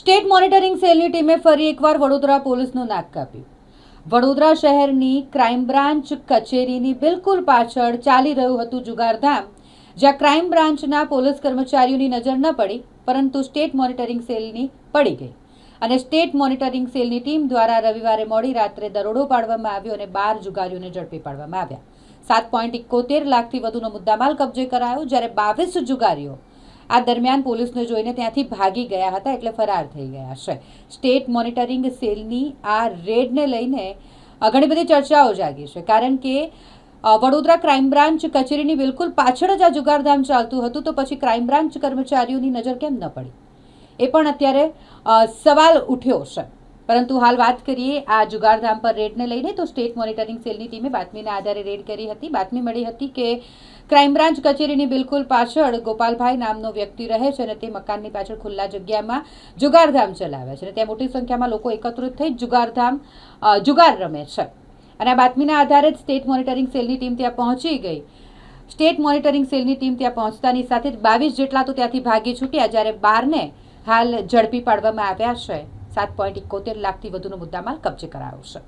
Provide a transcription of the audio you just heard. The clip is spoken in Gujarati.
સ્ટેટ મોનિટરિંગ સેલની ટીમે ફરી એકવાર વડોદરા પોલીસનું નાક કાપ્યું. વડોદરા શહેરની ક્રાઇમ બ્રાન્ચ કચેરીની બિલકુલ પાછળ ચાલી રહ્યું હતું જુગારધામ, જ્યાં ક્રાઇમ બ્રાન્ચના પોલીસ કર્મચારીઓની નજર ન પડી, પરંતુ સ્ટેટ મોનિટરિંગ સેલની પડી ગઈ અને સ્ટેટ મોનિટરિંગ સેલની ટીમ દ્વારા રવિવારે મોડી રાત્રે દરોડો પાડવામાં આવ્યો અને 12 જુગારીઓને ઝડપી પાડવામાં આવ્યા. 7.71 લાખથી વધુનો મુદ્દામાલ કબજે કરાયો, જ્યારે 22 જુગારીઓ આ દરમિયાન પોલીસને જોઈને ત્યાંથી ભાગી ગયા હતા, એટલે ફરાર થઈ ગયા છે. સ્ટેટ મોનિટરિંગ સેલની આ રેડને લઈને ઘણી બધી ચર્ચાઓ જાગી છે, કારણ કે વડોદરા ક્રાઇમ બ્રાન્ચ કચેરીની બિલકુલ પાછળ જ આ જુગારધામ ચાલતું હતું, તો પછી ક્રાઇમ બ્રાન્ચ કર્મચારીઓની નજર કેમ ન પડી, એ પણ અત્યારે સવાલ ઉઠ્યો છે. પરંતુ હાલ વાત કરીએ આ જુગારધામ પર રેડને લઈને, તો સ્ટેટ મોનિટરિંગ સેલની ટીમે બાતમીના આધારે રેડ કરી હતી. બાતમી મળી હતી કે ક્રાઇમ બ્રાન્ચ કચેરીની બિલકુલ પાછળ ગોપાલભાઈ નામનો વ્યક્તિ રહે છે અને તે મકાનની પાછળ ખુલ્લા જગ્યામાં જુગારધામ ચલાવે છે અને ત્યાં મોટી સંખ્યામાં લોકો એકત્રિત થઈ જુગાર રમે છે. અને આ બાતમીના આધારે જ સ્ટેટ મોનિટરિંગ સેલની ટીમ ત્યાં પહોંચી ગઈ. સ્ટેટ મોનિટરિંગ સેલની ટીમ ત્યાં પહોંચતાની સાથે જ 22 જેટલા તો ત્યાંથી ભાગી છૂટ્યા, જ્યારે 12ને હાલ ઝડપી પાડવામાં આવ્યા છે. 7.71 લાખથી વધુનો મુદ્દામાલ કબજે કરાયો છે.